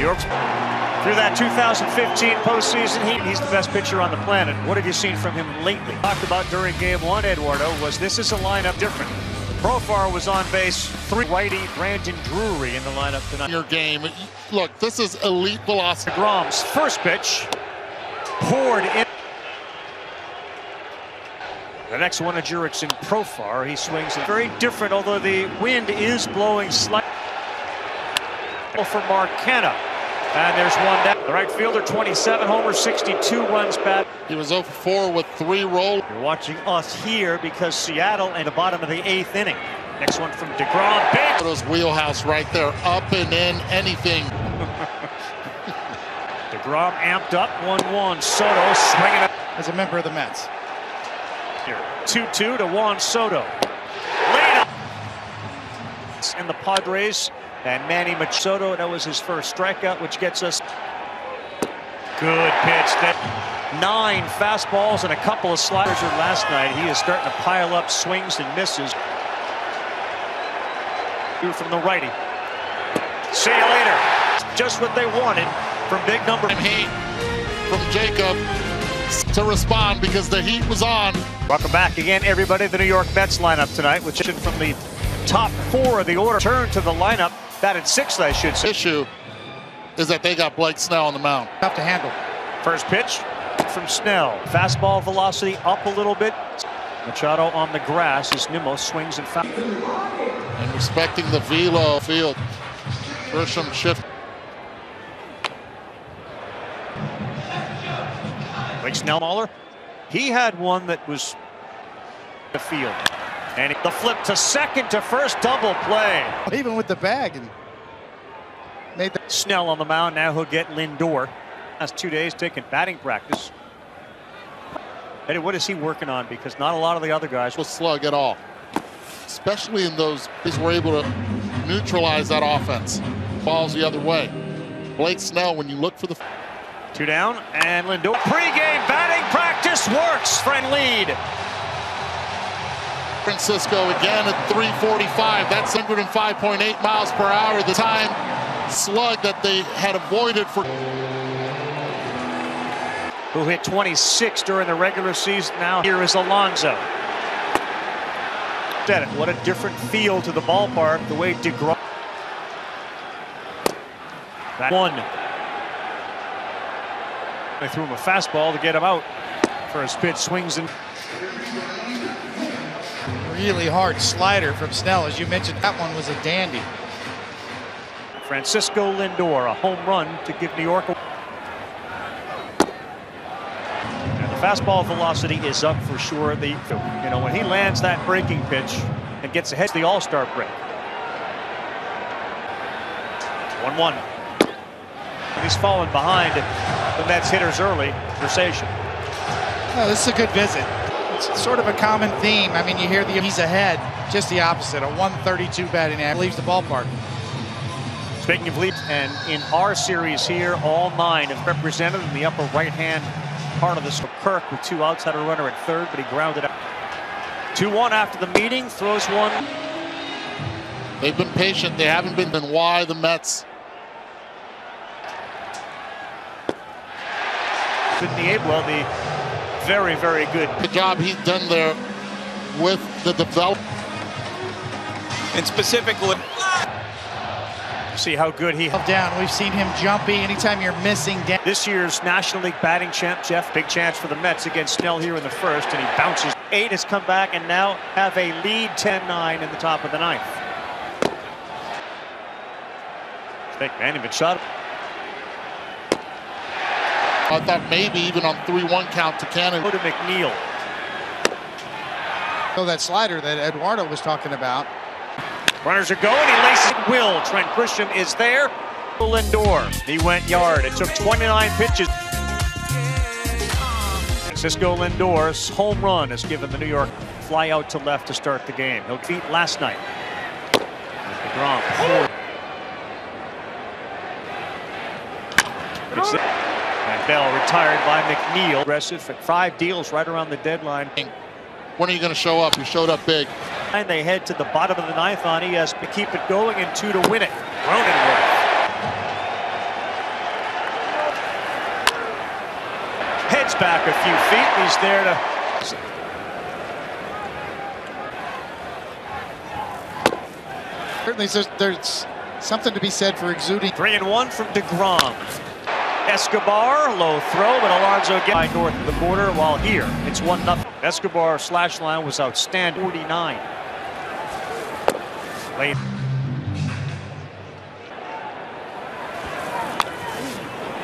York through that 2015 postseason, he's the best pitcher on the planet. What have you seen from him lately? Talked about during game one, Eduardo, was this is a lineup different. Profar was on base, righty Brandon Drury in the lineup tonight. Your game, look, this is elite velocity. DeGrom's first pitch poured in. The next one of Jurickson, Profar. He swings it very different, although the wind is blowing slightly. For Marcana. And there's one down. The right fielder, 27 homers, 62 runs batted. He was 0 for 4 with 3 rolls. You're watching us here because Seattle at the bottom of the 8th inning. Next one from DeGrom. Big. Those wheelhouse right there, up and in, anything. DeGrom amped up, 1-1. Soto swinging it. As a member of the Mets. Here, 2-2 to Juan Soto. Laid up. And the Padres. And Manny Machado, that was his first strikeout, which gets us good pitch. 9 fastballs and a couple of sliders last night. He is starting to pile up swings and misses. From the righty. See you later. Just what they wanted from big number. Heat from Jacob to respond because the heat was on. Welcome back again, everybody. The New York Mets lineup tonight, which is from the top 4 of the order. Turn to the lineup. Batted 6th, I should say. Issue is that they got Blake Snell on the mound. Tough to handle. First pitch from Snell. Fastball velocity up a little bit. Machado on the grass as Nimmo swings and fouls. And respecting the velo field. Grisham shift. Blake Snell, he had one that was the field. And the flip to second to first, double play. Even with the bag. And made the Snell on the mound. Now he'll get Lindor. Last 2 days taking batting practice. Eddie, what is he working on? Because not a lot of the other guys will slug at all. Especially in those, he's were able to neutralize that offense. Balls the other way. Blake Snell, when you look for the 2 down, and Lindor. Pre-game batting practice works. Friend lead. Francisco again at 345. That's 105.8 miles per hour. The time slug that they had avoided for. Who hit 26 during the regular season. Now here is Alonso. What a different feel to the ballpark. The way DeGrom. That one. They threw him a fastball to get him out. First pitch swings and. really hard slider from Snell. As you mentioned, that one was a dandy. Francisco Lindor, a home run to give New York a... And the fastball velocity is up for sure. When he lands that breaking pitch and gets ahead of the All-Star break. 1-1. He's fallen behind the Mets hitters early. Conversation. Oh, this is a good visit. It's sort of a common theme. I mean, you hear he's ahead. Just the opposite. A 132 batting average leaves the ballpark. Speaking of leads, and in our series here, all 9 have represented in the upper right-hand part of this. Kirk with 2 outs, had a runner at third, but he grounded out. 2-1 after the meeting, throws one. They've been patient. They haven't been. And why the Mets? Well, the very, very good job he's done there with the development. And specifically, see how good he down. We've seen him jumpy anytime you're missing down. This year's National League batting champ, Jeff. Big chance for the Mets against Snell here in the first, and he bounces. 8 has come back and now have a lead 10-9 in the top of the 9th. Big Manny Machado. I thought maybe even on 3-1 count to Cannon. Go to McNeil. So that slider that Eduardo was talking about. Runners are going. He laces it. Will. Trent Grisham is there. Lindor. He went yard. It took 29 pitches. Francisco Lindor's home run has given the New York fly out to left to start the game. He'll beat last night. DeGrom. And Bell retired by McNeil. Aggressive for 5 deals right around the deadline. When are you going to show up? You showed up big. And they head to the bottom of the 9th on ESPN to keep it going and 2 to win it. Cronenworth. Heads back a few feet. He's there to... Certainly there's something to be said for exuding. 3-1 from DeGrom. Escobar, low throw, but Alonso gets north of the border, while here it's 1-0. Escobar slash line was outstanding. 49. Late.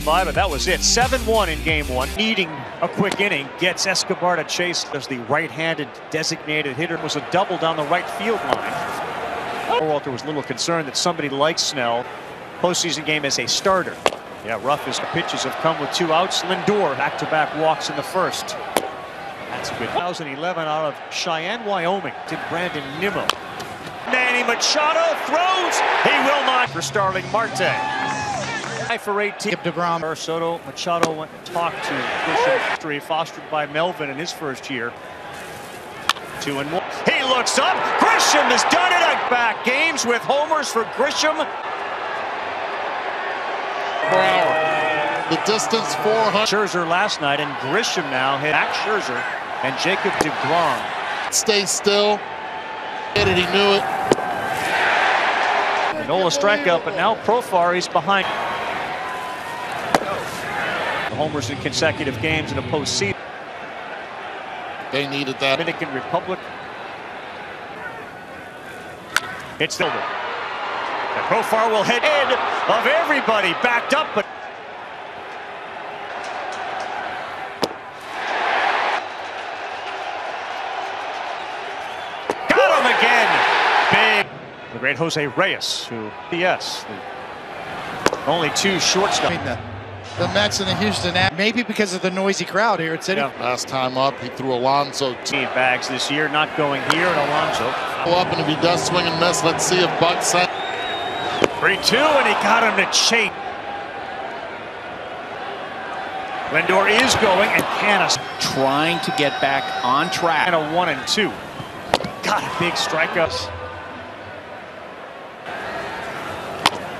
But that was it. 7-1 in game one. Needing a quick inning, gets Escobar to chase as the right-handed designated hitter. It was a double down the right field line. Walter was a little concerned that somebody like Snell, postseason game as a starter. Yeah, rough as the pitches have come with 2 outs. Lindor back-to-back walks in the first. That's a good 2011 out of Cheyenne, Wyoming to Brandon Nimmo. Manny Machado throws. He will not for Starling Marte. For 18. DeGrom. Soto, Machado went to talk to Grisham, history fostered by Melvin in his first year. 2-1. He looks up. Grisham has done it. Back games with homers for Grisham. The distance 400. Scherzer last night, and Grisham now hit back Scherzer and Jacob DeGrom. Stay still. Get it, he knew it. Nola strikeout, but now Profar is behind. The homers in consecutive games in a postseason. They needed that. Dominican Republic. It's Lindor. And Profar will hit in of everybody backed up, but got him again. Big. The great Jose Reyes, who yes, only 2 shortstops. The Mets and the Houston, maybe because of the noisy crowd here at Citi. Yeah. Last time up, he threw Alonso. 2 bags this year, not going here at Alonso. Up, and if he does swing and miss, let's see if Buck sent. 3-2, and he got him to chase. Lindor is going, and Canis Trying to get back on track. and a 1-2. Got a big strikeouts.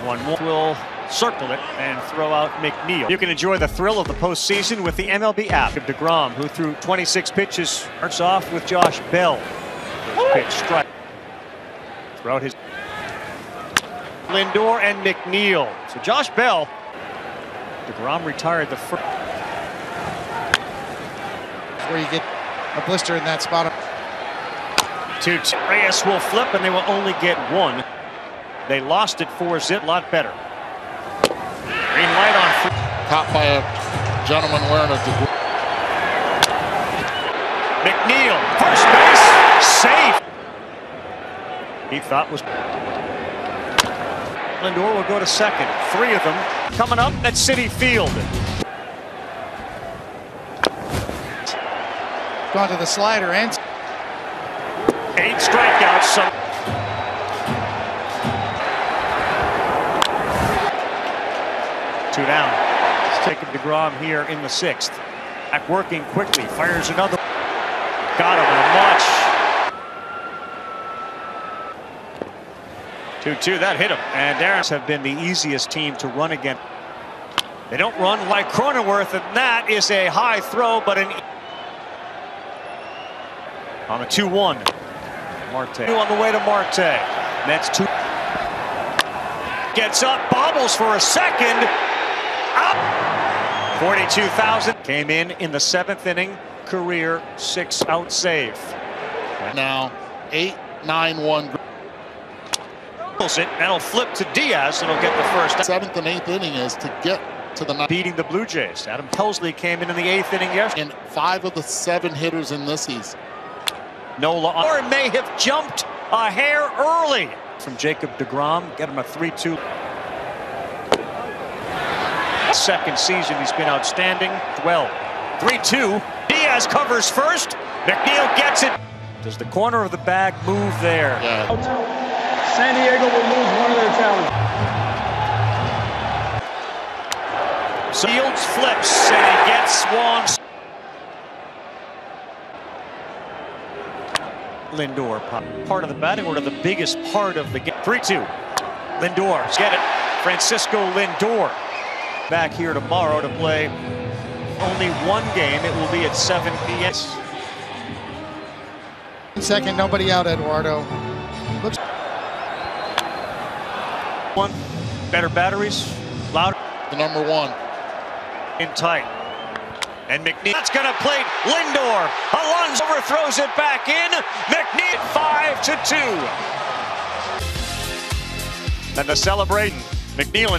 1 more will circle it and throw out McNeil. You can enjoy the thrill of the postseason with the MLB app. DeGrom, who threw 26 pitches, starts off with Josh Bell. First pitch strike. Throughout his Lindor and McNeil. So Josh Bell. DeGrom retired the first. Where you get a blister in that spot. 2-2. Reyes will flip, and they will only get 1. They lost it 4-zip. Lot better. Green light on. Caught by a gentleman wearing a McNeil, first base, safe. He thought was. Lindor will go to second. 3 of them coming up at Citi Field. Gone to the slider and 8 strikeouts. So 2 down. Let's take him to DeGrom here in the 6th. Back working quickly, fires another. Got him a much. 2-2, that hit him. And Darren's have been the easiest team to run against. They don't run like Cronenworth, and that is a high throw, but an on the 2-1. Marte. On the way to Marte. Mets 2. Gets up, bobbles for a second. Up. 42,000. Came in the 7th inning. Career 6-out save. now 8-9-1. That'll flip to Diaz, and he'll get the first. 7th and 8th inning is to get to the 9th. Beating the Blue Jays. Adam Pelsley came in the 8th inning yesterday. And 5 of the 7 hitters in this season. Nola or may have jumped a hair early from Jacob DeGrom. Get him a 3-2. Second season, he's been outstanding. 12. 3-2. Diaz covers first. McNeil gets it. Does the corner of the bag move there? Yeah. San Diego will lose one of their talents. Fields flips, and he gets one. Lindor, part of the batting order, the biggest part of the game. 3-2. Lindor, get it. Francisco Lindor back here tomorrow to play only one game. It will be at 7 p.m. Second, nobody out, Eduardo. Looks one. Better batteries. Louder. The number one. In tight. And McNeil. That's going to play Lindor. Alonso overthrows it back in. McNeil 5-2. And the celebrating. McNeil.